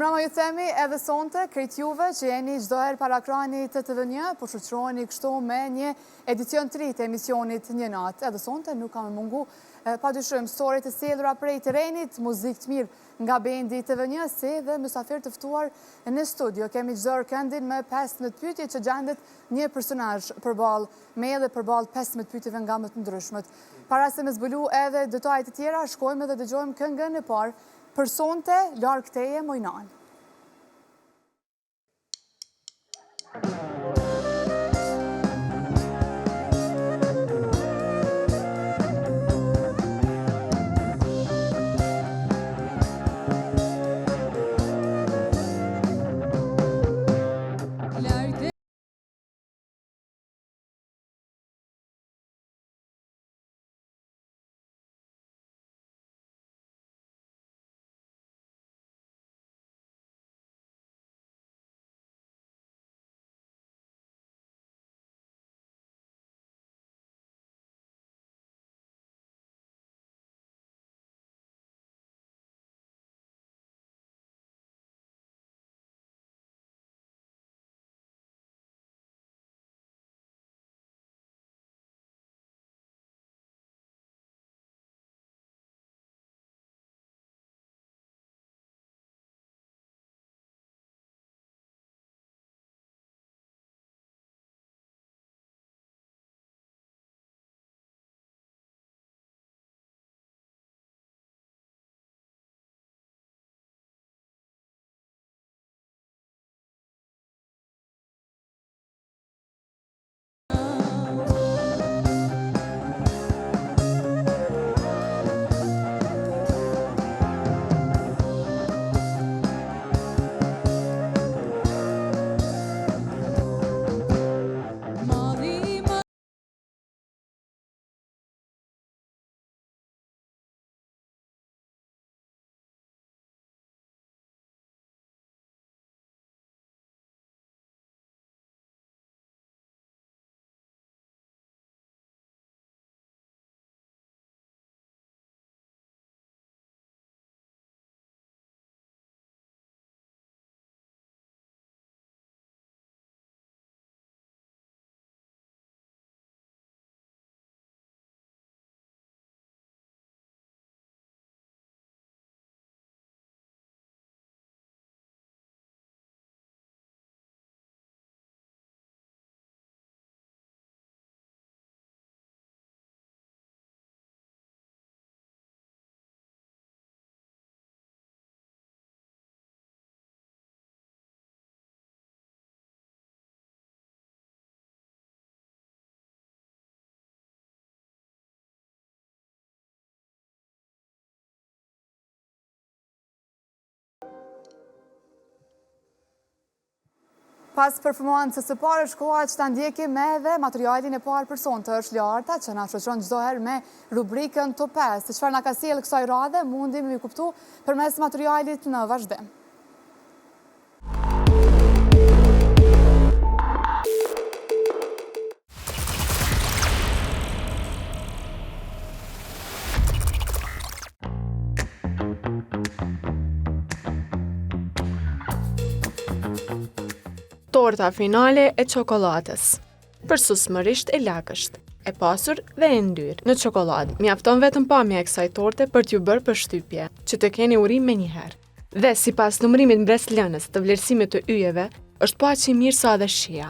Mirëmbrëma ju themi edhe sonte, krejt juve që jeni çdo herë para ekranit të TV1, po shoqëroheni kështu me një edicion të ri të emisionit Një Natë. Edhe sonte nuk kam mungu padyshim story të sjellura prej terrenit, muzikë të mirë nga bendi TV1, si dhe mysafir të ftuar në studio. Kemi çdo këndin me 15 pyetje që gjendet një personazh përballë me edhe përballë 15 pyetjeve nga më të ndryshmet. Para se me zbulu edhe detajet e tjera, shkojmë dhe dëgjojmë këngën e parë. Për sonte, larg teje mojnan. Pas performancës së parë, shkoha që ta ndjekim edhe materialin e parë për sonte. Është Larta që na shoqëron çdo herë me rubrikën Top 5. Se çfarë na ka sjellë kësaj radhe, mundim me kuptu përmes materialit në vazhdim. Torta finale e çokoladës. Përsosmërisht e lagësht, e pasur dhe e ndyrë. Në çokoladë, mjafton vetëm pamja e kësaj torte për t'ju bërë përshtypje, që të keni urim menjëherë. Dhe sipas numërimit mbretëlënës të vlerësimit të yjeve, është pa aq i mirë sa edhe shija.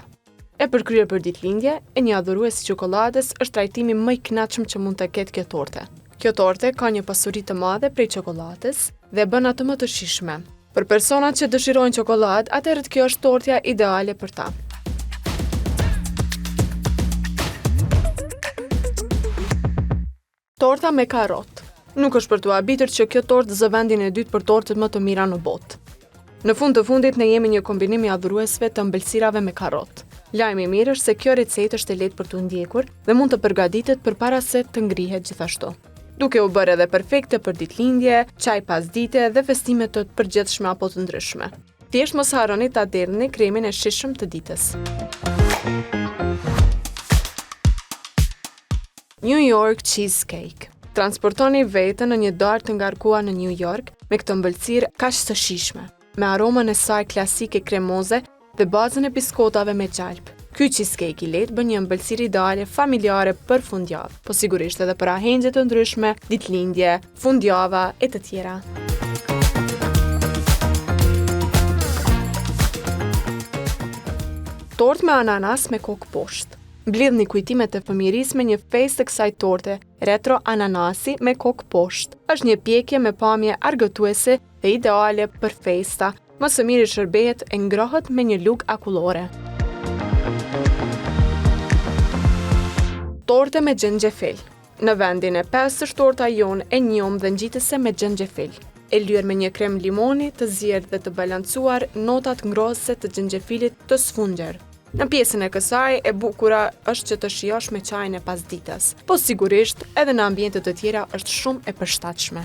E përkryer për ditëlindje, e një adhurues i çokoladës është trajtimi më i kënaqshëm që mund të ketë kjo torte. Kjo torte ka një pasuri të madhe prej çokoladës dhe bën atë më të shijshme. Për personat që dëshirojnë çokoladë, atëherë kjo është tortja ideale për ta. Torta me karrot. Nuk është për t'u habitur që kjo tortë zë vendin e dytë për tortët më të mira në botë. Në fund të fundit ne jemi një kombinim i adhuruesve të ëmbëlsirave me karrot. Lajmi i mirë është se kjo recetë është e lehtë për t'u ndjekur dhe mund të përgatitet përpara se të ngrihet gjithashtu. Duke u bërë edhe perfekte për ditëlindje, çaj pas dite dhe festime të përgjithshme apo të ndryshme. Thjesht mos harroni ta derrni kremin e shishëm të ditës. New York Cheesecake. Transportoni veten në një darkë të ngarkuar në New York me këtë ëmbëlsirë kaq të shijshme. me aromën e saj klasike kremoze dhe bazën e biskotave me gjalp. Ky cheesecake i lehtë bën një ëmbëlsirë ideale familjare për fundjavë, po sigurisht edhe për ahengje të ndryshme, ditëlindje, fundjava e të tjera. Tortë me ananas me kokë poshtë. Mblidhni kujtimet e fëmijërisë me një fejsë të kësaj torte, retro ananasi me kokë poshtë. Është një pjekje me pamje argëtuese dhe ideale për festa. Më së miri shërbehet e ngrohet me një lugë akullore. Torte me xhenxhefil. Në vendin e 5 është torta jonë e njomë dhe ngjitëse me xhenxhefil. E lyer me një krem limoni të zjerë dhe të balancuar notat ngrohëse të xhenxhefilit të sfungjer. Në pjesën e kësaj e bukura është që të shijosh me çajin e pasdites, po sigurisht edhe në ambiente të tjera është shumë e përshtatshme.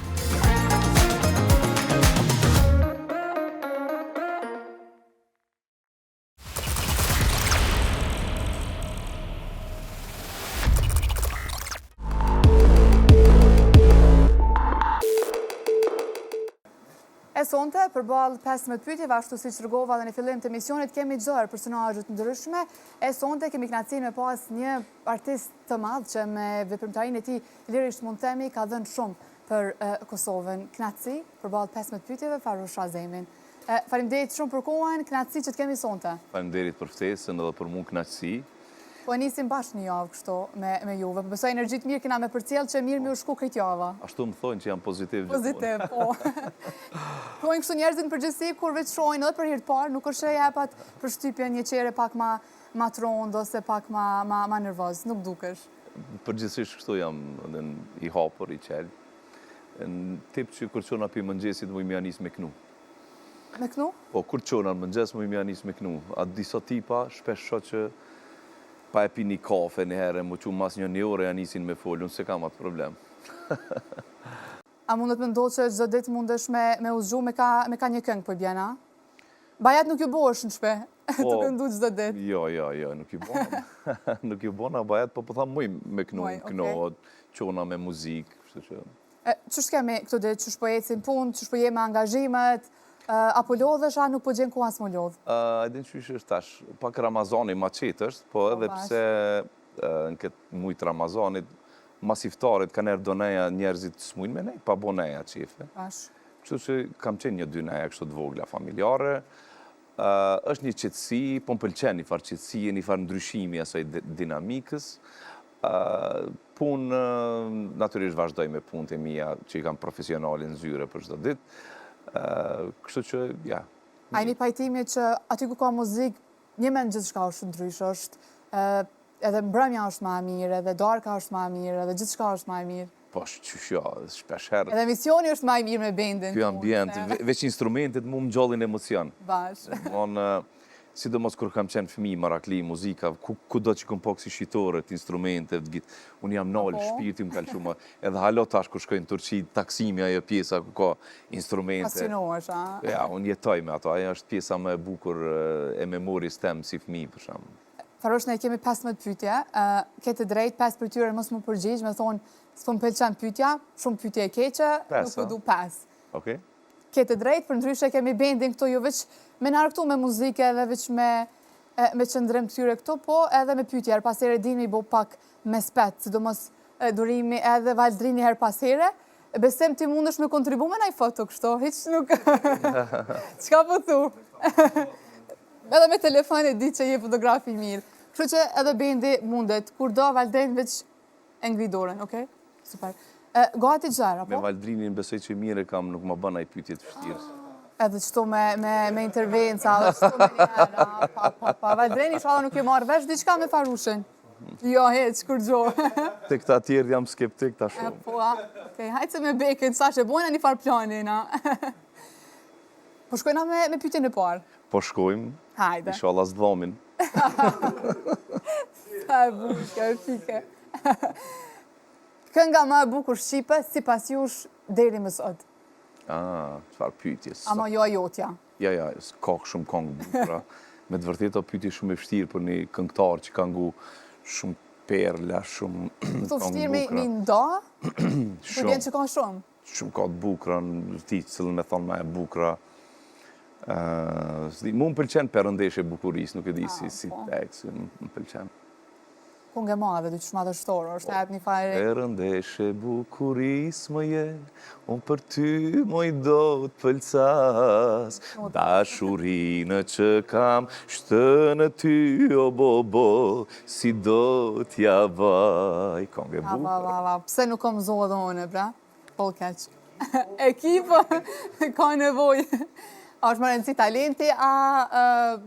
E sonte, përballë 15 pyetjeve, ashtu si që rregova dhe në fillim të emisionit, kemi çdo personazhe të ndryshme. E sonte kemi kënaqësinë me pas një artist të madh që me veprimtarinë e tij lirisht mund të themi ka dhënë shumë për Kosovën. Kënaqësi përballë 15 pyetjeve, Farush Azemin. Faleminderit shumë për kohën, kënaqësi që të kemi sonte. Faleminderit për ftesën edhe për mua kënaqësi. Po nisim bashkë një javë kështu me juve. Po besoj energjit mirë kena me përcjell që mirë më u shku këtë java. Ashtu më thonë që jam pozitiv. Pozitiv, po. Thojnë kështu njerëzit në përgjithësi kur veç shohin edhe për herë të parë, nuk është e jepat përshtypjen një qere pak ma trond ose pak ma nervoz, nuk dukesh. Përgjithsisht kështu jam i hapur, i qel. Në tip që kur qona për mëngjesit mu i mja nis me knu. Me knu? Po, kur qona në mëngjes mu i mja nis me knu. A disa tipa shpesh shot që pa e pi një kafe një herë, mu që mas një ore ja nisin me folë, unë se kam atë problem. A mundet me ndohë që çdo ditë mundesh me uzgju me ka një këngë për bjena? Bajat nuk ju bosh në shpe, të këndu çdo ditë. Jo, nuk ju bona. Nuk ju bona bajat, po thamë muj me kënohet, qona me muzikë, kështu që... Qështë kemi këto ditë, qështë po ecin punë, qështë po jemi angazhimet, apo lodhesh, a nuk po gjenë ku as më lodhë? E din qysh është tash, pak Ramazani ma qetë është, po edhe pse në këtë mujtë Ramazanit, mas iftarit ka nërë do neja njerëzit s'mujnë me nej, pa bo neja qefe. Kështu që kam qenë një dy neja kështu të vogla familjare, është një qetësi, po më pëlqen një farë qetësi, një farë ndryshimi asaj dinamikës, punë, natyrisht vazhdoj me punët e mija që i kam profesionalin zyre për çdo ditë, kështu që, ja. A një pajtimi që aty ku ka muzik, një men gjithë shka është ndryshë, është edhe mbrëmja është ma mirë, edhe darka është ma mirë, edhe gjithë shka është ma mirë. Po, qëshja, shpesh herë. Edhe misioni është ma mirë me bendin. Kjo ambient, veç instrumentet mu më gjallin emocion. Bash. Sidomos kur kam qenë fëmi, marakli, muzika, ku do që kom po kësi shqitoret, instrumentet, unë jam nalë, shpirti më kalë shumë, edhe halo tash kur shkojnë në Turqi, taksimi ajo pjesa ku ka instrumente. Fascinohesh, a? Ja, unë jetoj me ato, ajo është pjesa më e bukur e memoris tem si fëmi, për shumë. Farush, ne kemi 15 pyetje, kete drejt, 5 për tyre mos më përgjigj, me thonë, s'po më pëlqen pyetja, shumë pyetje e keqe, nuk po du 5. Okej. Kete drejt, për ndryshe kemi bendin këto ju veç me narë këtu me muzike dhe veç me qëndrim të tyre këto, po edhe me pyetje, her pasere dini bo pak me spet, sidomos durimi edhe valdrini her pasere, besem ti mundesh me kontribu me naj foto kështo, hiq nuk... Qka po thu? Edhe me telefon e di që je fotografi mirë. Kështu që edhe bendi mundet, kur do valdrin veç e ngridoren, okej? Super. Gati gjera, po? Me Valdrinin besoj që mire kam nuk më bëna i pytjet fështirë. Edhe qëto me intervenca, edhe qëto me njëra, pa. Valdrini shala nuk e marrë vesh, diqka me Farushin. Jo, heq, kur gjo. Te këta tjerë jam skeptik ta shumë. Po, okej, hajtë se me beken, sa që bojna një farë planin, Po shkojna me pyetjen e parë. Po shkojmë. Hajde. Inshallah s'dhomin. Sa e buke, fike. Kënga më e bukur shqipe, si pas jush, deri më sot. Çfarë pyetjes. Ama jo ajotja. Ja, ka shumë këngë bukura. Me të vërtetë pyetje shumë e vështirë për një këngëtar që ka ngu shumë perla, shumë këngë Këto vështirë bukura. me nda, për vjen që ka shumë. Shumë ka të bukura, në ti cilën me thonë me e bukura. Mu më pëlqen Perëndeshe bukurisë, nuk e di si tekst, më pëlqen. Kungë e madhe, dy qëshma dështore, është e një fare... Perëndeshe bukurisë më je, unë për ty moj do të pëlcas, dashurinë që kam, shtënë ty o bobo, si do t'ja vaj. Kongë e bukur. Pse nuk kom zohë dhe une, pra? Po keq. Ekipa ka nevoj. A është më rëndësi talenti, a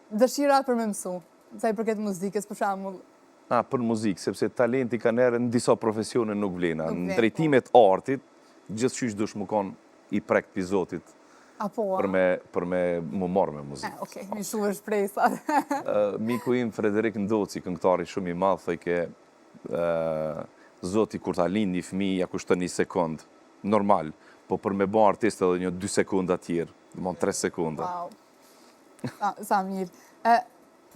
dëshira për me mësu? Sa i përket muzikës, për shamull. Për muzikë, sepse talenti ka nërë në disa profesione nuk vlena. Në drejtimet artit, gjithë qysh dush më konë i prekt pizotit për me më marrë me muzikë. Okej, mi shumë është prejsa. Miku im Frederik Ndoci, këngëtari shumë i madh, thoj ke zoti kur ta lind një fëmijë ja kushton 1 sekond. Normal, po për me bë artist edhe një 2 sekunda tjerë, domon 3 sekunda. Wow. Sa mirë.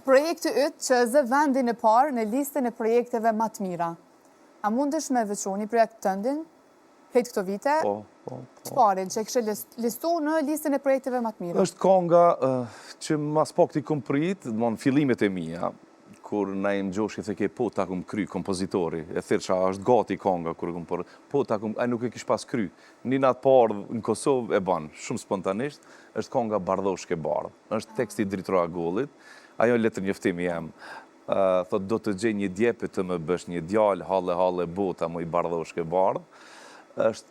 Projekti ytë që zë vendin e parë në listën e projekteve më të mira. A mundesh me veçu një projekt tëndin, këtë këto vite, të parin që e kështë listu në listën e projekteve më të mira? Është konga që mas pak t'i kom prit, fillimet e mija, kur na im gjoshi theke po ta kom kry kompozitori, e thirë që është gati konga, kur kom por, po ta kom, a nuk e kish pas kry. Një natë parë në Kosovë e banë, shumë spontanisht, është konga Bardhoshke Bardh. Është teksti Dritro Agollit. Ajo letër njëftimi jam, thot do të gjej një djepe të më bësh një djallë, hale bota më i Bardhoshke Bardh.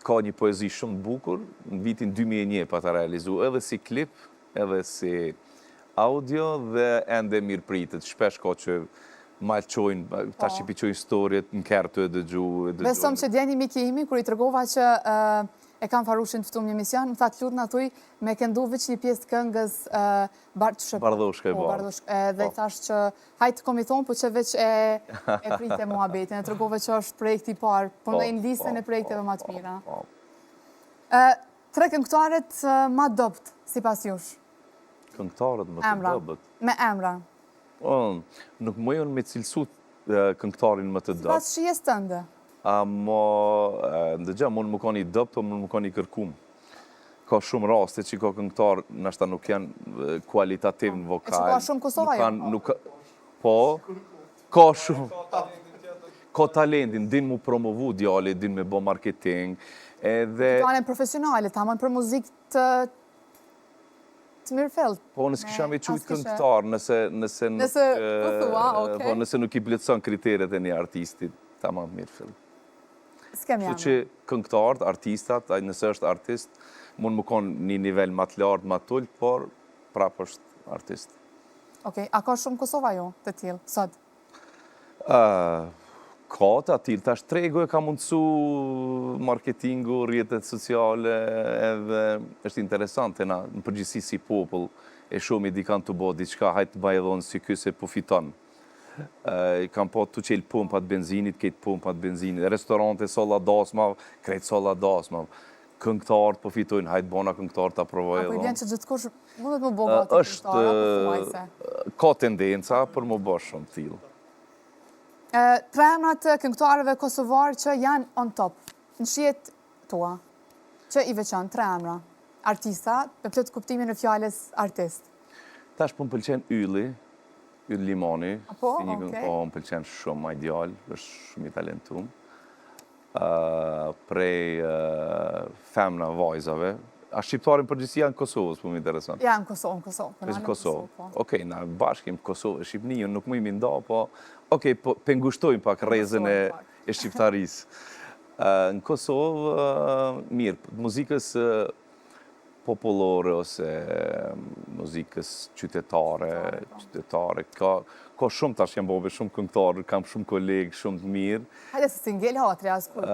Ka një poezi shumë bukur, në vitin 2001 pa të realizu, edhe si klip, edhe si audio dhe ende mirë pritet. Shpesh ka që malqojnë, ta shqipiqojnë historiet, në kërë të dëgju. Besom që djeni miki imi, kur i tërgova që e kam Farushin të fëtum një mision, në fatë lutë në atuj me këndu vëq një pjesë të këngës Bardhoshke Bardh. Dhe i thash që hajtë komi thonë, po që veç e prit e muhabetin, e tërgove që është projekti parë, po në listën e projekteve ma të mira. 3 këngëtarët ma dopt, si pas jush? Këngëtarët më të dobët? Me emra. Nuk më jonë me cilësut këngëtarin më të dopt. Si pas shijes tënde? Ndëgja, mund më koni dopt, po mund më koni kërkum. Ka shumë raste që ka këngëtar, nashta nuk janë kualitativ në vokal. E që ka shumë Kosova jo? Po, ka shumë. Ka talentin, din mu promovu djali, din me bo marketing. Ka në profesionale, ta mën për muzik të mirëfelt. Po, nësë kisha me qujtë këngëtar, nëse nuk i bletëson kriteret e një artistit, ta mën mirëfelt. S'kem janë. Që këngëtarët, artistat, nëse është artist, mund më konë një nivel ma të lartë, ma tullë, por prapë është artist. Okej, a ka shumë Kosova jo të tjilë, sot? Ka të atil, tash tregu e ka mundësu marketingu, rjetet sociale, edhe është interesante na, në përgjithësi si popull, e shumë i dikan të bo diçka, hajtë të bajedhonë si kyse po fiton. I kam po të qelë pumpat benzinit, këtë pumpat benzinit, restorante sola dasmav, krejtë sola dasmav. Këngëtarët po fitojnë, hajtë bona këngëtarët të aprovojë. Apo i vjen që gjithë kush mundet më bo gati këngëtarë, apo thuajse? Ka tendenca për më bo shumë t'ilë. 3 emrat këngëtarëve kosovarë që janë on top, në shijet tua, që i veçan, 3 emra, artista, me plët kuptimin në fjales artist. Tash po më pëlqen Ylli, Yll Limoni, po më pëlqen shumë ideal, është shumë i talentum. Prej femna vajzave, a shqiptarin përgjithsi janë Kosovës, po më interesant? Janë Kosovë. Në Kosovë. Okej, na bashkim Kosovë, Shqipnijën, nuk më imi nda, po okej, pe ngushtojmë pak rrezën e shqiptarisë. Në Kosovë, mirë, muzikës popullore ose muzikës qytetare, ka shumë tash jam bobe, shumë këngëtarë, kam shumë kolegë, shumë të mirë. Hajde se si ngellë hatri asë kur.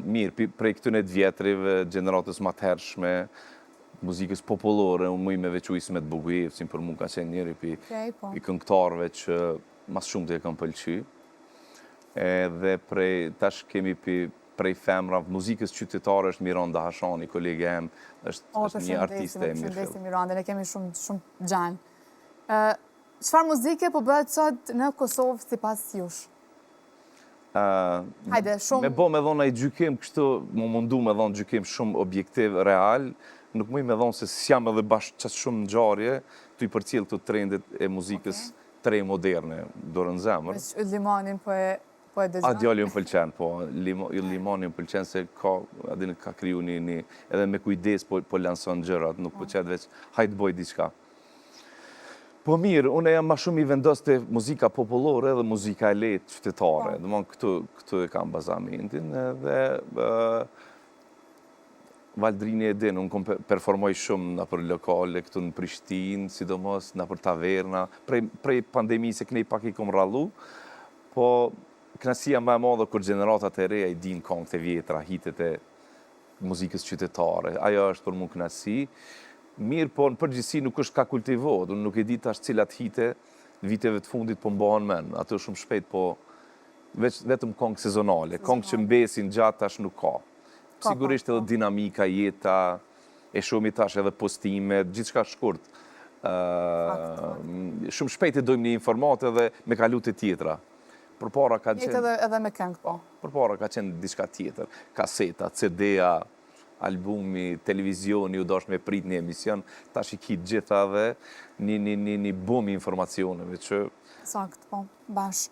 Mirë, prej këtune të vjetrive, gjeneratës më të hershme, muzikës popullore, unë më i me vequisë me të Bogujevcin, për mu ka qenë njëri i këngëtarëve që mas shumë të e kam pëlqy. Dhe prej, tash kemi prej femra, muzikës qytetare është Miranda Hashani, kolege em, është një artiste e mirë. Përshëndesim Miranda, ne kemi shumë gjanë. Qëfar muzike po bëhet sot në Kosovë si pas jush? Me bo me dhona i gjykim kështu, më mundu me dhona gjykim shumë objektiv, real, nuk mëj me dhonë se s'jam edhe bashkë qësë shumë në gjarje, të i përcjell këto trendet e muzikës tre moderne, dorë në zemër. Limanin po e dëgjon? A djali më pëlqen, po. Limani më pëlqen se ka kriju edhe me kujdes po lanson gjërat, nuk po qetë veç, hajtë boj diçka. Po mirë, unë jam ma shumë i vendos të muzika populore edhe muzika e letë qytetare. Dhe këtu e kam bazamentin edhe Valdrini e din, unë kom performoj shumë në për lokale, këtu në Prishtinë, sidomos në për taverna. Prej pandemisë e kënej pak i kom rallu, po knasia më e madhe kur gjeneratat e reja i din këngët e vjetra, hitet e muzikës qytetare. Ajo është për mu knasi. Mirë, po në përgjithësi nuk është ka kultivohet, unë nuk e di tash cilat hite viteve të fundit po mbohen men. Ato shumë shpejt, po vetëm këngë sezonale, këngë që mbesin gjatë tash nuk ka. Sigurisht edhe dinamika, jeta, e shumë i tash edhe postimet, gjithçka shkurt. Shumë shpejt e dojmë një informatë edhe me kalut e tjetra. Përpara ka qenë... Jetë edhe me këngë, po. Përpara ka qenë diçka tjetër. Kaseta, CD-a, albumi, televizioni, u dosh me prit një emision, tash i kitë gjitha dhe një bumi informacioneve që... Sakt, po, bash.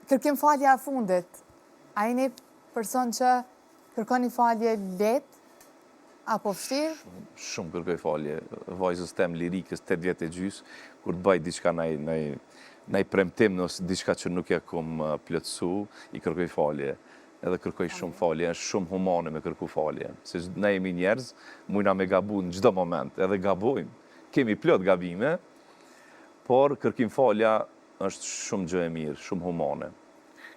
Kërkim falja fundit, a i një person që kërkon një falje let, apo vështirë? Shumë kërkoj falje. Vajzës tem lirikës 8 vjetë e gjys, kur të baj diçka nej premtim nësë diçka që nuk ja kom plëtsu, i kërkoj falje. Edhe kërkoj shumë falje, është shumë humane me kërku falje. Se ne jemi njerëz, mujna me gabu në gjdo moment, edhe gabojmë. Kemi plot gabime, por kërkim falja është shumë gjë e mirë, shumë humane.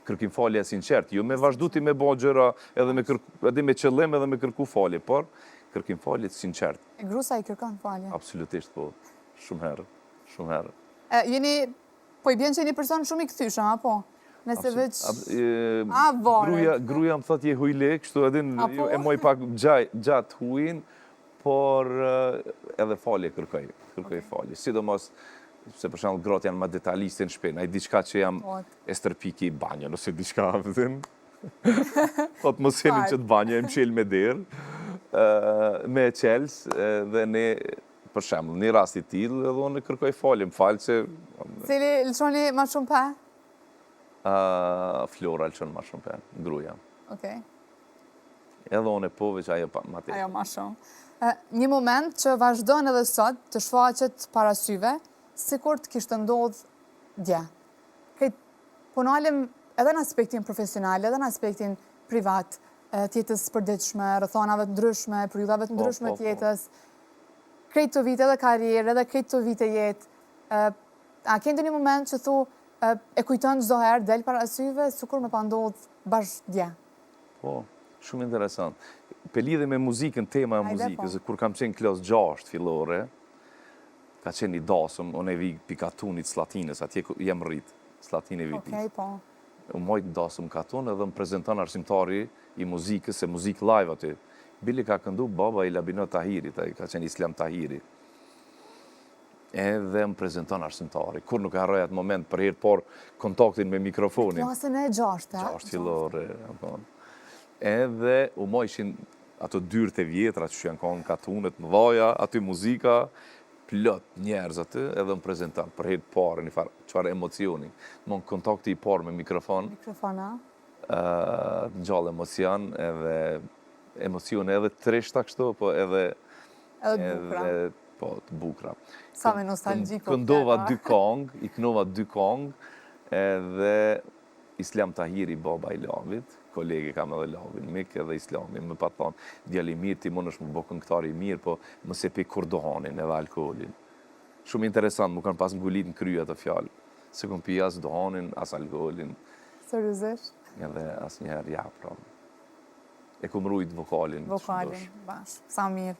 Kërkim falje sinqert, jo me vazhdu ti me bo gjëra edhe me qëllim edhe me kërku falje, por kërkim falje sinqert. E grusa i kërkon falje? Absolutisht, po. Shumë herë, shumë herë. Po i bjen që një person shumë i këthyshëm, apo? Nëse veç... Gruja më thot je hujle, kështu edhin e moj pak gjatë hujin, por edhe falje kërkoj falje. Sidomos, se për shembull gratë janë më detaliste në shtëpi, ai diçka që jam e stërpiki i banjo, nëse diçka vëzin. Thot mos jeni që të banjo, e mshel me derë, me qels, dhe ne, për shembull, një rast i tillë, edhe unë kërkoj falje, më falë që... Cili lëshoni ma shumë pe? Flora lëshon ma shumë pe, gruja. Okej. Edhe unë e po, veç ajo ma te. Ajo ma shumë. Një moment që vazhdojnë edhe sot të shfaqet para syve, si kur të kishtë ndodhë dje. Po nalim edhe në aspektin profesional, edhe në aspektin privat, tjetës përditshme, rëthonave të ndryshme, periudave të ndryshme tjetës, krejt të vite edhe karierë, edhe krejt të vite jetë. A këndi një moment që thu e kujton çdo herë, del para syve, sikur me pa ndodhë bashkë dje? Po, shumë interesant. Pe lidhe me muzikën, tema e muzikës, kur kam qenë klas 6 fillore, ka qenë i dasëm, unë e vi pikatunit Slatinës, atje jem rrit, Slatinë e Vitis. Okej, po. U mojtë dasëm katun edhe më prezenton arsimtari i muzikës, se muzikë live aty. Bili ka këndu baba i Labinot Tahirit, ka qenë Islam Tahiri. Edhe më prezenton arsimtari. Kur nuk e harroj atë moment, për herë por kontaktin me mikrofonin. Klasën e 6, e? 6 fillore. Edhe u mojshin ato dyrët e vjetra që janë konë katunet, më dhaja, aty muzika, plot njerëz aty, edhe më prezentan për herë parë, një farë, qëfar emocioni. Më në kontakti i parë me mikrofon. Mikrofona. Gjallë emocion, edhe trishta kështu, po edhe... Edhe bukra. Po, të bukra. Sa me nostalgjiko. Këndova 2 kongë, i kënova 2 kongë, edhe Islam Tahiri, baba i Lavit, kolegi kam edhe Lavin, Mik edhe Islami, më pa thonë, djali mirë, ti mund është më bo këngëtari mirë, po më se pi kurdohanin edhe alkoholin. Shumë interesant, më kanë pas ngulit në krya të fjallë, se kom pi as dohanin, as alkoholin. Seriozisht? Edhe as njerë, ja, pra. E kom rujt vokalin. Vokalin, bash, sa mirë.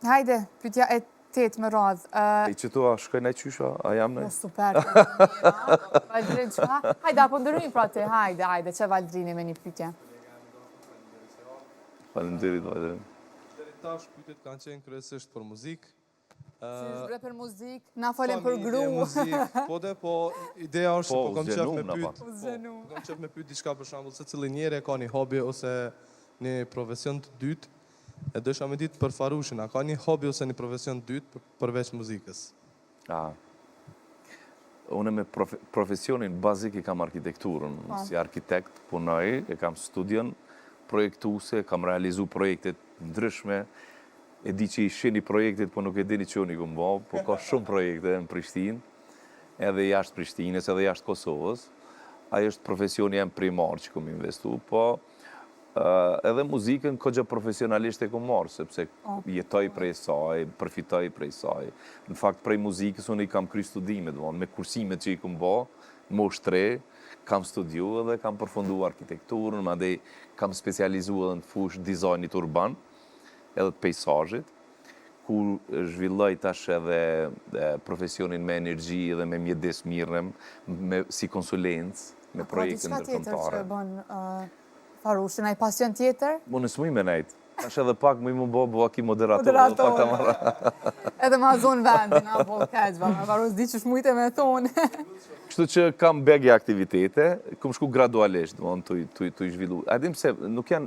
Hajde, pyetja e 8 me radhë. E që tu a shkojnë e qysha, a jam në? Super. Valdrin, qëka? Hajde, apo ndërrujnë pra te, hajde, që Valdrini me një pytje? Falemderit, Valdrin. Deri tash pyetjet kanë qenë kryesisht për muzikë. Si shbre për muzikë, na folem për gru. Po ideja është Po, po kam qef me zgjenum, pyet. Po kam qef me pyet diçka për shembull se cili njeri ka një hobi ose një profesion të dytë. E dësha me ditë për Farushin, a ka një hobi ose një profesion dytë përveç muzikës? Unë me profesionin bazik i kam arkitekturën. Si arkitekt punoj, e kam studion projektuse, kam realizu projektet ndryshme. E di që i sheni projektet, po nuk e dini që unë i këmë bo, po ka shumë projekte në Prishtinë, edhe jashtë Prishtinës, edhe jashtë Kosovës. Ajo është profesioni jem primar që këmë investu, po edhe muzikën këgjë profesionalisht e këmë marë, sepse jetoj prej saj, përfitoj prej saj. Në fakt, prej muzikës unë i kam kry studimet, me kursimet që i këmë bo, në moshë 3, kam studiu edhe kam përfundu arkitekturën, madje kam specializu edhe në fushë dizajnit urban, edhe të pejsazhit, ku zhvilloj tash edhe profesionin me energji edhe me mjedis mirëm, si konsulencë, me projekte ndërkombëtare. Ka diçka tjetër që bën Farushin, ai pasion tjetër? Unë s'muj me nejt. Tash edhe pak më i më bo aki moderator. Edhe ma zonë vendin, apo keqba, me Farus di që shmujte me thonë. Kështu që kam begje aktivitete, kom shku gradualisht, të i zhvillu. A dim se, nuk janë,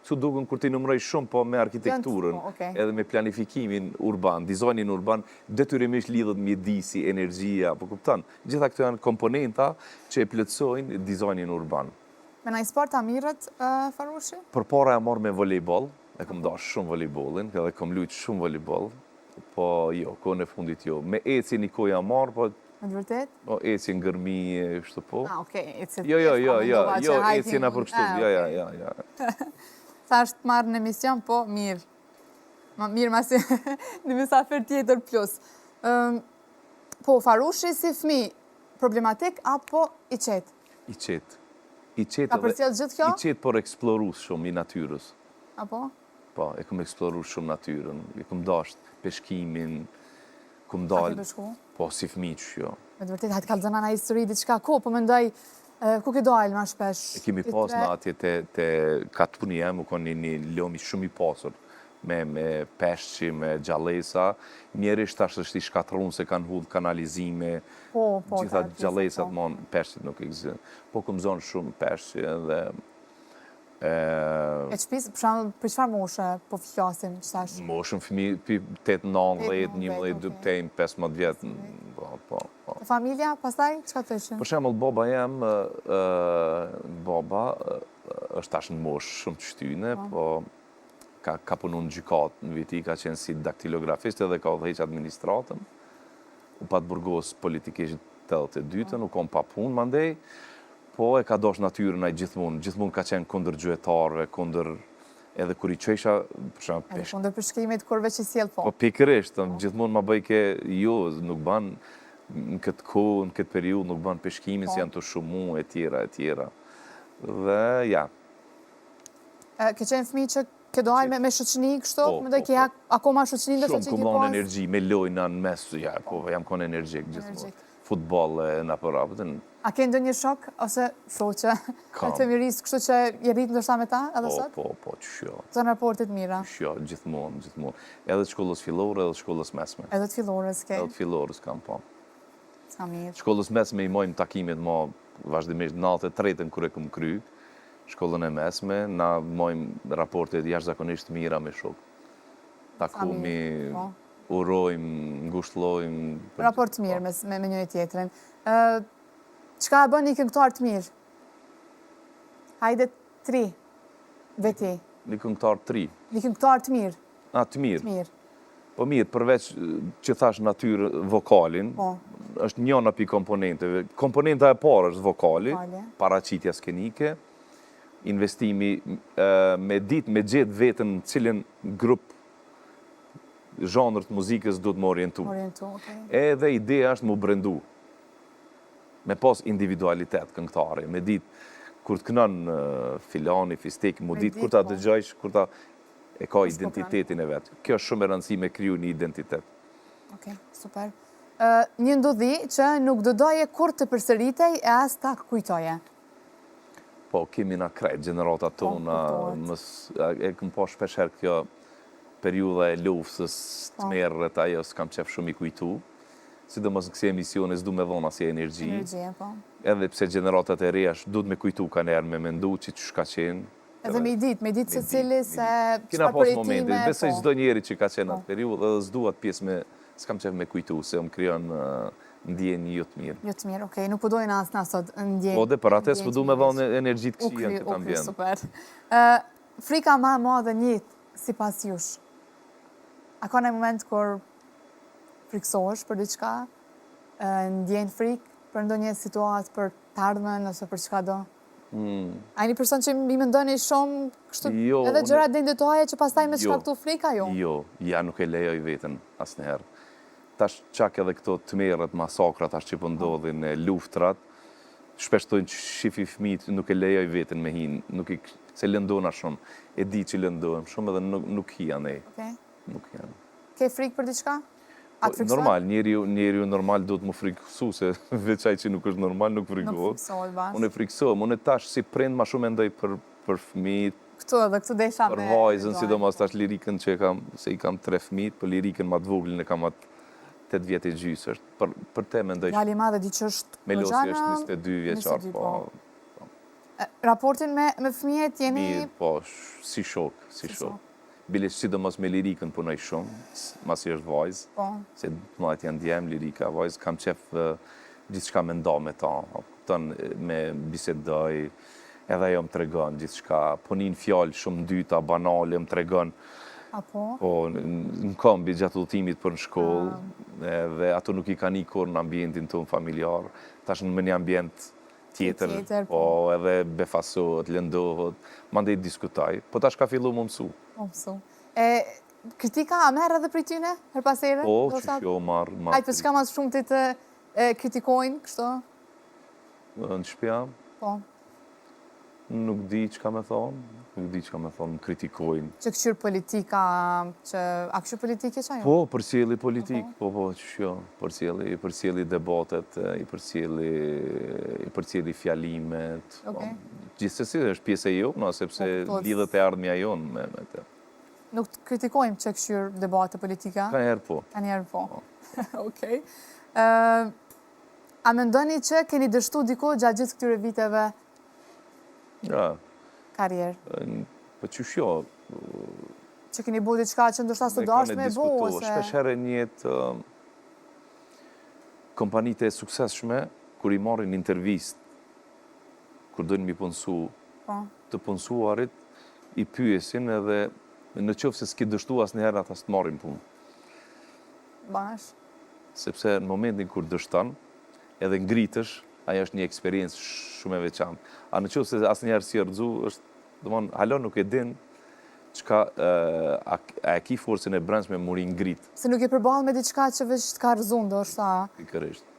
këtu dukën kur ti numëroj shumë, po me arkitekturën, edhe me planifikimin urban, dizajnin urban, detyrimisht lidhët mjedisi, energjia, po kuptan. Gjitha këto janë komponenta që e plëtsojnë dizajnin urban. Me nëjë sport a mirët, Farushi? Për para e marrë me volejbol, e kom dash shumë volejbolin, edhe kom lujtë shumë volejbol, po jo, kohën e fundit jo. Me eci një kohë jam marrë, po... Me të vërtet? Po, eci në gërmi, kështu po. Okej, eci... Jo, eci në për kështu, jo. Sa është marrë në emision, po mirë. Mirë masi në misafir tjetër plus. Po, Farushi si fmi, problematik, apo i qetë? I qetë. Ka përcjell gjithë kjo? I qetë, por eksplorus shumë i natyrës. Apo? Po, e kom eksplorus shumë natyrën. E kom dasht peshkimin, kom A dalë... ke peshku? Po, si fmi që jo. Me të vërtet, hajtë kalëzëna në histori diçka ko, po me ndoj, ku ke dalë ma shpesh? E kemi pas në atje të katuni jem, u konë një lomi shumë i pasur, me peshqi, me gjallesa. Mjerisht tash është i shkatrun se kanë hudhë kanalizime, gjitha gjallesat mon, peshqit nuk ekzistin. Po këm zonë shumë peshqi edhe... E qëpis, për qëfar moshe po fjasim qëtash? Moshën fëmi, 8, 9, 11, 12, 15 vjetë. Familja, pastaj, qëka të ishin? Për shemëll, baba jem, baba është tash në moshë shumë të shtyne, po ka punu në gjykat në viti, ka qenë si daktilografist edhe ka udhëheq administratën. U patë burgos politikisht 82-ën, u kom pa punë mandej, po e ka dosh natyrën ai gjithmonë ka qenë kundër gjuetarëve, kundër edhe kur i qesha, për shembull, edhe kundër përshkrimit kur veç i sjell po. Po pikërisht, gjithmonë ma bëj ke jo, nuk ban në këtë kohë, në këtë periudhë nuk ban peshkimin si janë të shumu e tjera. Dhe ja. Ke qenë fëmijë që ke dojnë me shoqëni kështu? Mendoj ke akoma shoqëni ndërsa që shumë, ku mon energji, me lojna në mes, ja, po jam kon energjik gjithmonë. Futboll në apërapëtën. A ke ndonjë shok ose shoqe të fëmirisë kështu që je rritë ndërsa me ta edhe sot? Po, qëshjo. Të në raportit mira? Qëshjo, gjithmonë. Edhe të shkollës fillore, edhe të shkollës mesme. Edhe të fillores ke? Edhe të fillores kam, po. Ska mirë. Shkollës mesme i mojmë takimet ma vazhdimisht natë e tretën kër e këm kry, shkollën e mesme, na mojmë raportet jashtëzakonisht mira me shok. Takumi, urojmë, ngushtlojmë... Raport të mirë me njëri tjetrin. Qka bën një këngëtar të mirë? Hajde 3, veti. Një këngëtar 3. Një këngëtar të mirë? Të mirë. Po mirë, përveç që thash natyrë vokalin, është njëna pi komponenteve. Komponenta e parë është vokali, paraqitja skenike, investimi me gjithë vetën në cilin grup zhanër të muzikës du të më orientu. Edhe ideja është më brendu. Me pas individualitet këngëtare, me ditë kur të kënën filani, fistik, më ditë kur ta dëgjojsh, kur ta e ka identitetin e vetë. Kjo është shumë e rëndësi me kriju një identitet. Okej, super. Një ndodhi që nuk do doje kur të përsëritej e as ta kujtoje? Po, kemi na krejt, gjenerata tona, e këm po shpesher kjo periuda e luftës të merret, ajo s'kam qef shumë i kujtu, sidomos në kësi emisione s'du me dhona si energji. Edhe pse generatat e reja du të me kujtu ka njerë me mendu që shka qenë, Edhe me ditë se cili se Kina çfarë pas përjetime, momente, besoj po. çdo njeri që ka qenë atë periudhë, edhe s'duat pjesë me, s'kam qef me kujtu, se më krijon ndjenjë jo të mirë. Jo të mirë, okej, nuk po dojnë asë na sot ndjenjë. Po dhe për atë s'po du me dhonë energjit këqija në këtë Ukri, ambient. super. Frika ma madhe njët, si pas jush. A ka në moment kur friksohesh për diçka, ndjenë frikë për ndonjë situatë, për të ardhmen, ose për çka do? A një person që mi mendoni shumë kështu, Jo, edhe gjërat dendetoja që pastaj me shkaktu frika, jo? Jo, ja nuk e lejoj veten asnjëherë. Tash çak edhe këto tmerrat, masakrat tash që po ndodhin, luftrat, shpesh thonë shifi fëmijët nuk e lejoj veten me hin, nuk i se lëndona shumë. E di që lëndohem shumë edhe nuk hi anej. Okej. Nuk janë. Ke frikë për diçka? A të friksohet? Normal, njeriu normal do të më frikësu, se veç ai që nuk është normal nuk Nuk frikësohet. friksohet bas. Unë e frikësohem, unë tash si prind më shumë mendoj për fëmijët, Këtu desha me... për vajzën, sidomos tash lirikën që kam, se i kam 3 fëmijët, për lirikën më të voglin e kam atë 8 vjet e gjys është. Për te mendoj. Djali madhe di që është Melosi Roxana, është 22 vjeçar, 22, po. Raportin me fëmijët jeni... Mirë, po, si shok. Bile sidomos me lirikën punoj shumë, masi është vajzë, Po. se të mëjt janë djemë, lirika, vajzë, kam qef gjithçka me nda me ta, tënë me bisedoj, edhe ajo më tregon gjithçka, punin fjallë shumë ndyta, banale, më tregon, Apo? po, në kombi gjatë udhëtimit për në shkollë, edhe ato nuk i ka një kur në ambientin tonë familjar, tash në një ambient tjetër, po, edhe befasohet, lëndohet, mandej diskutaj, po tash ka fillu më mësu. Kritika a merë edhe për tyne, her pasere? Po, që jo marë. Ajtë, për çka mas shumë të kritikojnë, kështu? Në shtëpia? Po. Nuk di që ka me thonë, më kritikojnë. Që këshyrë politika, a këshyrë politike që ajo? Po, përcjeli politik, po, që jo, përcjeli debatet, i përcjeli fjalimet. Gjithsesi është pjesë e jonë, sepse lidhet e ardhmja jonë me të. Nuk të kritikojmë që këshyrë debate politika? Ka njerë po. Ka njerë po. Okej. A mendoni që keni dështu diko gjatë gjithë këtyre viteve karierë? Po që shjo. Që keni bo diçka që ndoshta së dashtë me bo, ose... Shpeshere njëtë kompanite e sukseshme, kur i marrin intervist, kur dojnë mi punësu, të punësuarit, i pyesin edhe në qofë se s'ki dështu asë njëherë ata s'të marrin punë. Bash. Sepse në momentin kur dështan, edhe ngritësh, ajo është një eksperiencë shumë e veçantë. A në qofë se asë njëherë si rëdzu, është, domon, halo nuk e din, qka a e ki forcën e brendshme muri ngritë. Se nuk e përballë me diçka që veç të ka rëzun, do është ta... Pikërisht,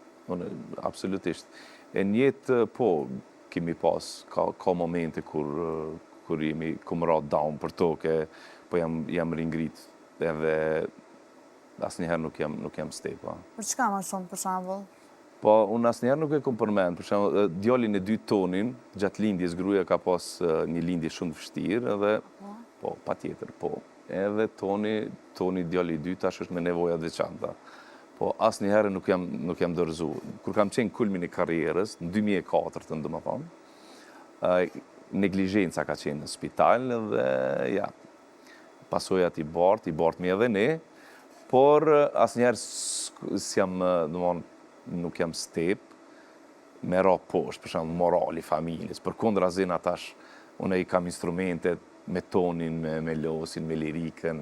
absolutisht. E njetë, po, kemi pas, ka momente kur jemi kumra down për toke, po jam ringrit, edhe asë njëherë nuk jam stepa. Për çka ma shumë, për shembull? Po, unë asë njëherë nuk e kom përmend, për shembull, djalin e 2 Tonin, gjatë lindjes gruaja ka pas një lindje shumë të vështirë, edhe, po, pa tjetër, po. Edhe Toni djali i 2, tash është me nevoja të veçanta. Po, asë njëherë nuk jam dërzu. Kur kam qenë kulmin e karrierës, në 2004, në dëmë thonë, neglizhenca ka qenë në spital, dhe, ja, pasojat i bartë mi edhe ne, por asë njerë nuk jam step, me ra poshtë, për shumë morali, familjes, për kundra zina tash, unë i kam instrumentet, me Tonin, me Losin, me lirikën,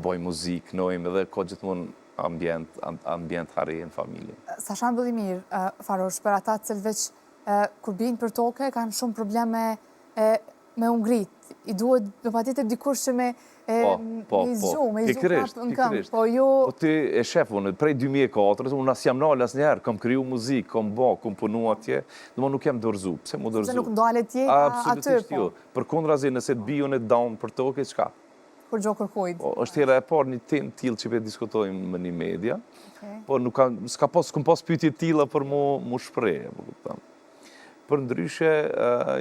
boj muzik, nojmë edhe ko gjithmonë ambient harje në familje. Sa shambull i mirë, Farosh, për ata të cilveq, kur binë për toke, kanë shumë probleme me ungrit. I duhet me patjetër dikush që me izgju, me izgju prapë në këmë. Po ti e shef, unë, prej 2004, unë as jam nalë as njerë, kam kriju muzikë, kam punu atje, dhe nuk jam dërzu. Pse mu dërzu? Se nuk ndale tje aty, Absolutisht jo. Për kundra zi, nëse të bion e down për toke, qka? Kur gjo kërkujt. është hera e parë një tem t'il që pe diskutojmë më një media, po s'kum pas pyetje t'ila për mu shprej. Për ndryshe,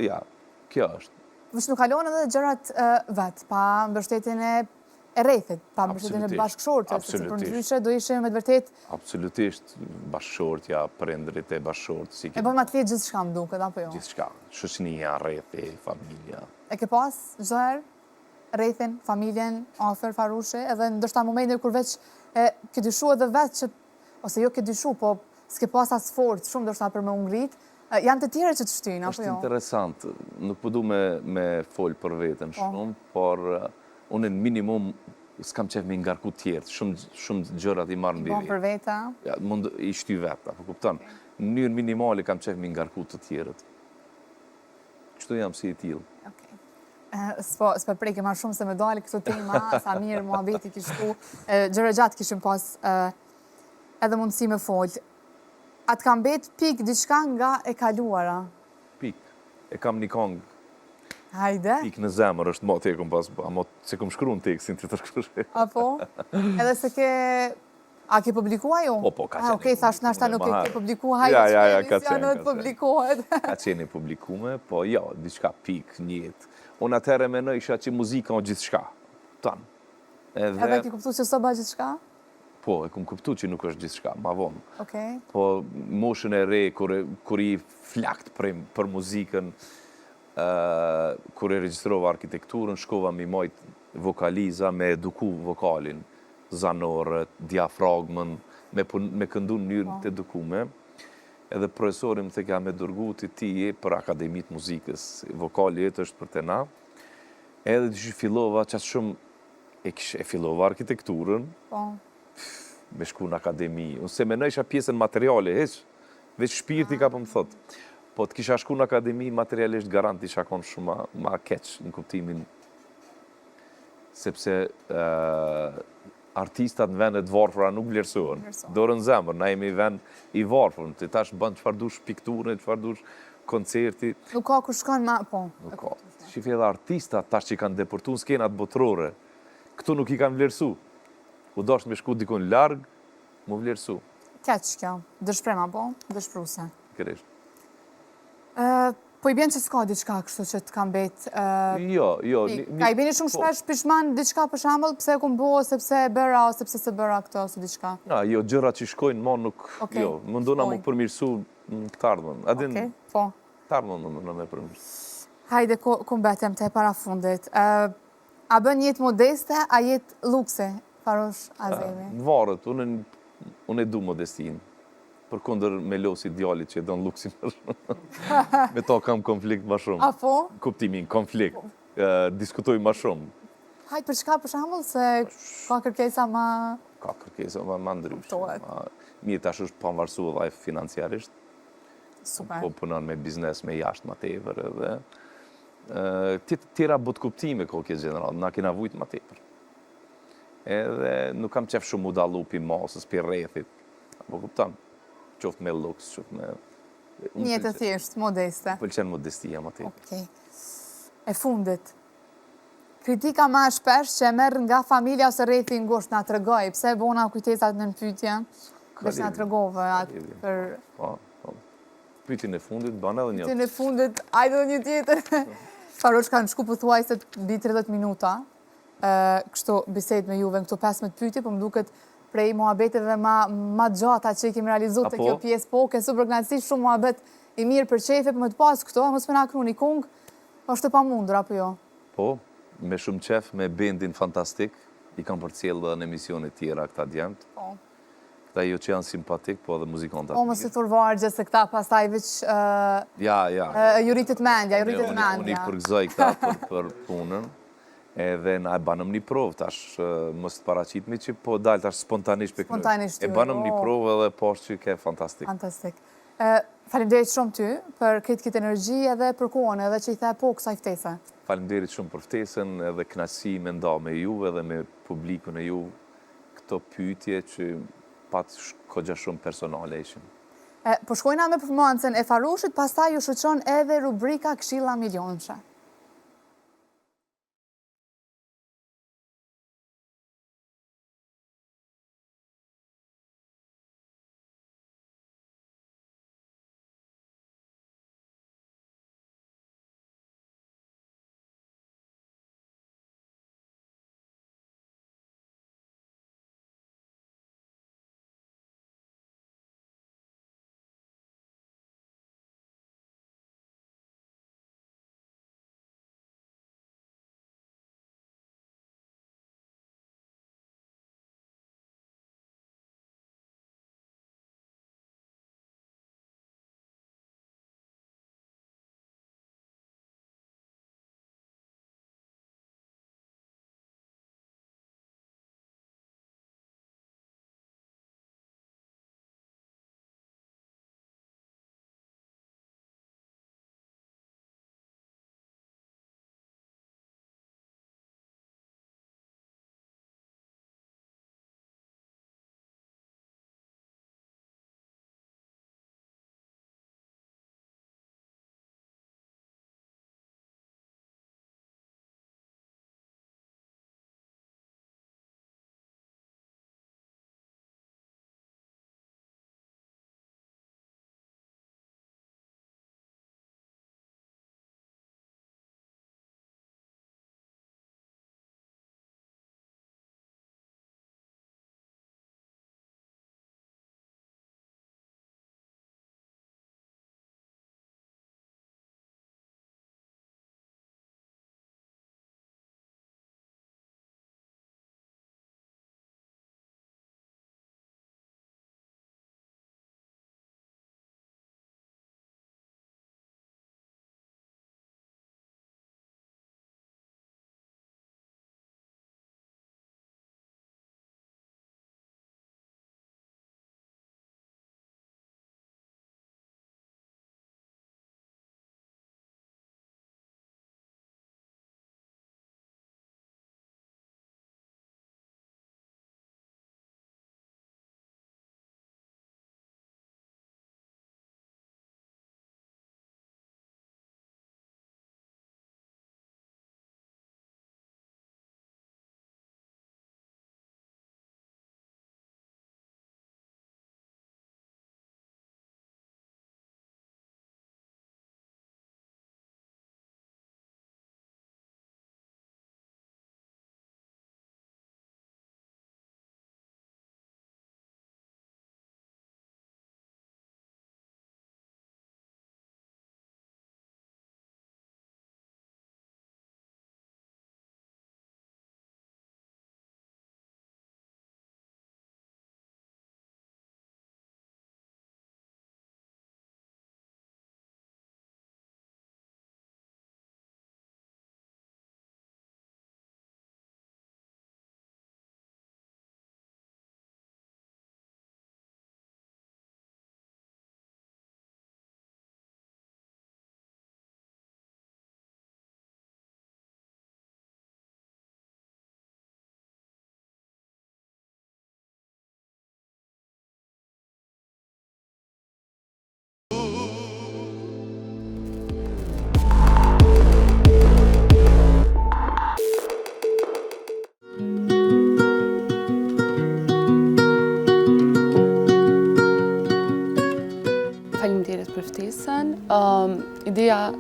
ja, kjo është. Vësh nuk kalon edhe gjërat vetë, pa mbështetjen e e rrethit, pa mbështetjen e bashkëshortës, sepse përndryshe do ishim me të vërtet... Absolutisht, bashkëshortja, prindrit e bashkëshortës. E bën ma të letë gjithçka më duket, apo jo? Gjithçka, shoqënia, rrethi, familja. E ke pas çdo herë rrethin, familjen afër Farushe, edhe ndoshta momente kur veç ke dyshu edhe vetë që, ose jo ke dyshu, po s'ke pas as forcë shumë ndoshta për me u ngrit, janë të tjera që të shtyjnë, apo jo? Është interesant, nuk po du me fol për veten shumë, por unë në minimum s'kam qef me ngarku tjertë, shumë gjërat i marrë në Bon për veta? Ja, mund i shty vetë, apo kupton? Në mënyrë minimale kam qef me ngarku të tjerët. Kështu jam si i tillë. S'po preke ma shumë se me dali këto tema, sa mirë muhabeti kishtu, gjëra gjatë kishim pas edhe mundësi me folë. A të kam bet pik diçka nga e kaluara? Pik. E kam një kongë. Hajde. Pik në zemër është mo të e kom pas, amo se kom shkru në tekstin të tërshkërë. Apo? Edhe se ke... A ke publikua jo? Po, ka qenë. Okej, thash nashta nuk e ke publikua, Ja, ka qenë të publikohet. Ka qenë i publikume, po jo, diçka pik, njët. Unë atëherë menoj isha që muzika o gjithçka. Tanë. Edhe ki kuptu që së ba gjithçka? Po, e kum kuptu që nuk është gjithçka, ma vonë. Okej. Po, moshën e re, kur i flakt për muzikën, kur e regjistrova arkitekturën, shkova mi mojt vokaliza me eduku vokalin, zanorët, diafragmën, me këndu në njërën të edukume. Edhe profesorim të ka me dërgu të ti për Akademit Muzikës, vokali jetë është për të na, edhe që fillova qatë shumë, e fillova arkitekturën, me shku në akademi. Unë se menoj isha pjesën materiale, veç shpirti ka për më thotë. Po të kisha shku në akademi, materialisht garant isha konë shumë ma keq në kuptimin, sepse artistat në vendet varfra nuk vlerësohen. Dorën zemër, na jemi vend i varfër, të tash bënd qëfar dush pikturën, qëfar dush koncerti. Nuk ka ku shkon ma, po. Nuk ka. Shifje dhe artistat tash që i kanë deportu në skenat botërore, këtu nuk i kanë vlerësu. U dosh me shku dikon largë, mu vlerësu. Keq kjo, dëshprema po, dëshpruse. Kërështë. Po i bjen që s'ka diçka kështu që të kam bet... Jo. Ka i bjeni shumë shpesh pishman diçka për shambull, pse ku bëho, sepse e bëra, o sepse se bëra këto, ose diçka? Jo, gjëra që shkojnë, ma nuk... Jo, mundona mu përmirësu në të ardhën. Okej, po. Të ardhën në me përmirësu. Hajde, ku mbetem të e para fundit. A bën jetë modeste, a jetë lukse, Farush Azevi? Në varët, unë e du modestin. Për kondër me losi djallit që e donë luksin më shumë. Me to kam konflikt ma shumë. A po? Kuptimin, konflikt. Diskutoj ma shumë. Hajtë për çka për shambull, se ka kërkesa ma... Ka kërkesa ma ndryshme. Mirë tash është pavarësu dhe financiarisht. Super. Po punon me biznes me jashtë ma tepër edhe. Tjera bot kuptime ko kje general, na kena vujt ma tepër. Edhe nuk kam qef shumë u dalu pi masës, pi rrethit. Po kuptan, qoftë me luks, qoftë me... Një të thjesht, modeste. Pëlqen modestia ma tepër. Okej. E fundit. Kritika ma shpesh që e merr nga familja ose rrethi i ngushtë, na tregoj, pse bona kujtesat në pyetje, veç na tregove atë për... Po. Pyetjen e fundit, bën edhe një. Pyetjen e fundit, hajde edhe një tjetër. Farush kanë shku pothuajse mbi 30 minuta. Kështu bisedë me juve në këto 15 pyetje, po më duket prej muhabeteve ma gjata që i kemi realizuar të kjo pjesë, po ke super kënaqësi, shumë muhabet i mirë për qefe, për më të pas këto, mos më na kru një kung, është e pamundur, apo jo? Po, me shumë qef, me bendin fantastik, i kam përcjellë dhe në emisionet tjera këta djemët. Po. Këta jo që janë simpatik, po edhe muzikantat. O, mos të thurvargje se këta pastaj veç... Ja. Juritit mendja. Unë i përgëzoj këta për punën. Edhe na e banëm një provë, tash mos të paraqitmi që po dalë tash spontanisht për kënë. Spontanisht. E banëm një provë edhe poshtë që ke fantastik. Fantastik. Faleminderit shumë ty për këtë energji edhe për kohën edhe që i the po kësaj ftese. Faleminderit shumë për ftesën edhe kënaqësi me nda me ju edhe me publikun e ju këto pyetje që pat kogja shumë personale ishin. Po shkojna me performancën e Farushit, pastaj ju shoqëron edhe rubrika Këshilla Milionëshe.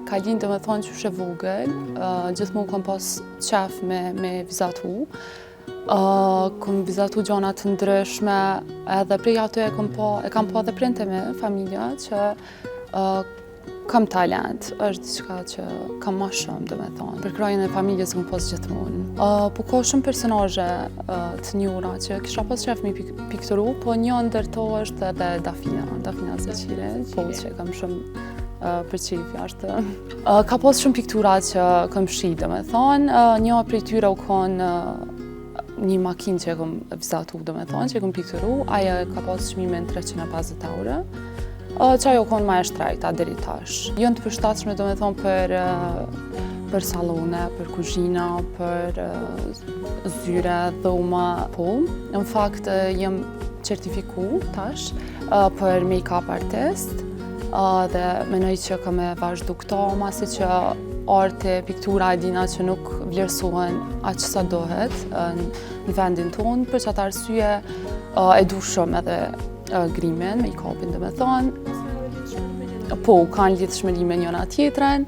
ka linë dhe me thonë që shë vogël, gjithmonë kom pas qef me vizatu. Kom vizatu gjona të ndryshme, edhe prej aty e kam po dhe printe me familja që kam talent, është diçka që kam ma shumë, do me thonë. Për krajën e familjes kom pas gjithmonë. Po ka shumë personazhe të njohura që kisha pas qef me pikturu, po një ndër to është edhe Dafina Zeqire, po që kam shumë për qef jashtë. Ka pas shumë piktura që kam shi, do me thonë. Një prej tyre u konë një makinë që e kom vizatu, do me thonë, që e kom pikturu. Aja ka pas çmimin 350 euro. Që ajo konë ma e shtrejta deri tash. Jënë të përshtatshme, do me thonë, për salone, për kuzhina, për zyre, dhoma. Po, në fakt, jem certifiku tash për make-up artist dhe menoj që kam e vazhdu këto, masi që arte, piktura e dina që nuk vlerësohen aq sa dohet në vendin tonë, për që atë arsye e du shumë edhe grimin, make-upin dhe me thonë. Po, kanë lidhshmëri njëna tjetrën.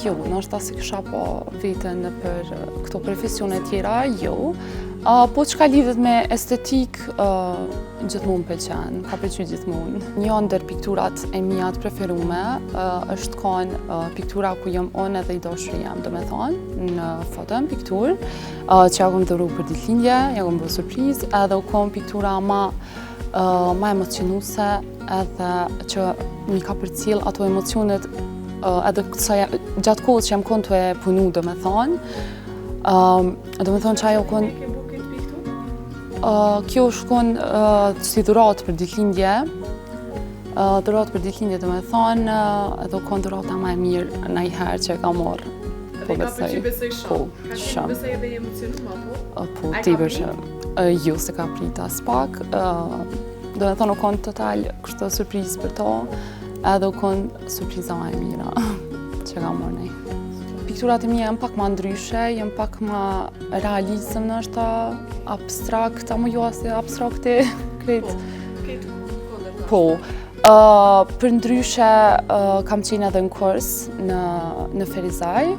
Jo, nështë se kisha po vetën për këto profesione tjera, jo. Po që ka lidhet me estetik, gjithmonë pëlqen, ka pëlqy gjithmonë. Një ndër pikturat e mia të preferume është kanë piktura ku jam unë edhe i dashuri jam, do me thonë, në foton pikturë, që ja kom dhuru për ditëlindje, ja kom bërë surprizë, edhe u kom piktura ma emocionuese, edhe që mi ka përcjell ato emocionet edhe gjatë kohës që jam konë të e punu, do me thonë. Do me thonë që ajo konë... Kjo është konë si dhuratë për ditëlindje. Dhuratë për ditëlindje, do me thonë, edhe konë dhurata ma e mirë najherë që e ka morë. Dhe ka përqy besoj shumë. Po, shumë. Besoj edhe i emocionuma, po? Po, tibër shumë. Jo, se ka prita s'pak. Do me thonë, u konë total kështë surprizë për to, edhe u konë surpriza ma e mira që ka morë nej. Pikturat e mija jenë pak ma ndryshe, jenë pak ma realizëm nështë, abstrakt, a më jo asë abstrakte, kretë. Po, për ndryshe kam qenë edhe në kurs në Ferizaj,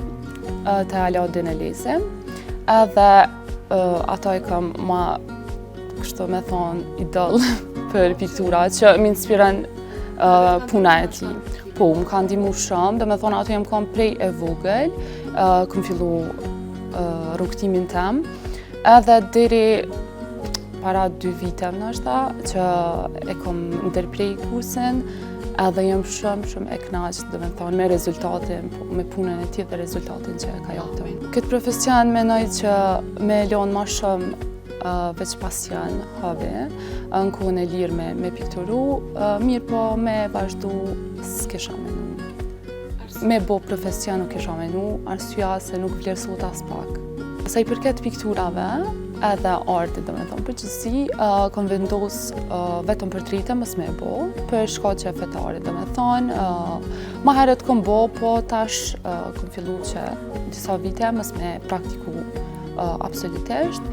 të Alauddin Elezi, edhe ato e kam ma, kështu me thonë, idol për piktura që m'inspiran puna e ti. Po, më kanë ndihmu shumë, dhe me thonë ato jem kom prej e vogël, kom fillu rrugtimin tem, edhe deri para 2 vite nështë që e kom ndërprej kursin, edhe jem shumë e knaqë, dhe me thonë, me rezultatin, me punën e ti dhe rezultatin që e ka jotën. Këtë profesion menoj që me lonë ma shumë veç pasion, hobi, në kohën e lirë me pikturu, mirë po me vazhdu s'kisha menu. Me bo profesion nuk kisha menu, arsyeja se nuk vlerësohet as pak. Sa i përket pikturave, edhe artit, do me thonë, përgjithësi, kom vendos vetëm portrete mos me bo, për shkaqe fetare, do me thonë. Ma herët kom bo, po tash kom fillu që disa vite mos me praktiku absolutisht.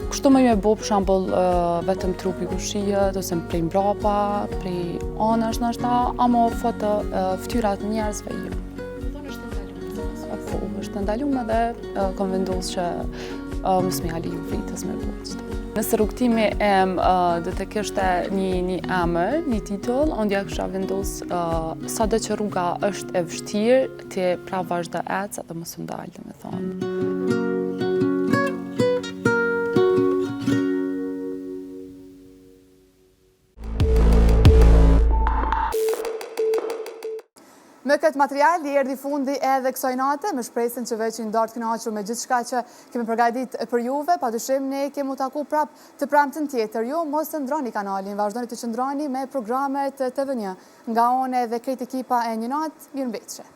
Kështu më ju e bo për shambull vetëm trupi kushijet, ose prej mbrapa, prej anash nështë, ama foto ftyrat njerëzve jo. Po, është ndalume dhe kom vendos që mos me jali ju fritës me bo qëto. Nëse rrugtimi em dhe të kështë një emër, një titull, ondja kësha vendos sa dhe që rruga është e vështirë, të pra vazhda ecë dhe mos më dalë, dhe me thonë. Me këtë material, i erdi fundi edhe kësaj nate, me shpresin që veç i ndartë kënaqur me gjithë shka që kemi përgajtit për juve, pa dyshim ne kemi u taku prap të premtën tjetër. Jo, mos të ndroni kanalin, vazhdoni të qëndroni me programet TV1. Nga one dhe krejt ekipa e një natë, mirë mbetëshe.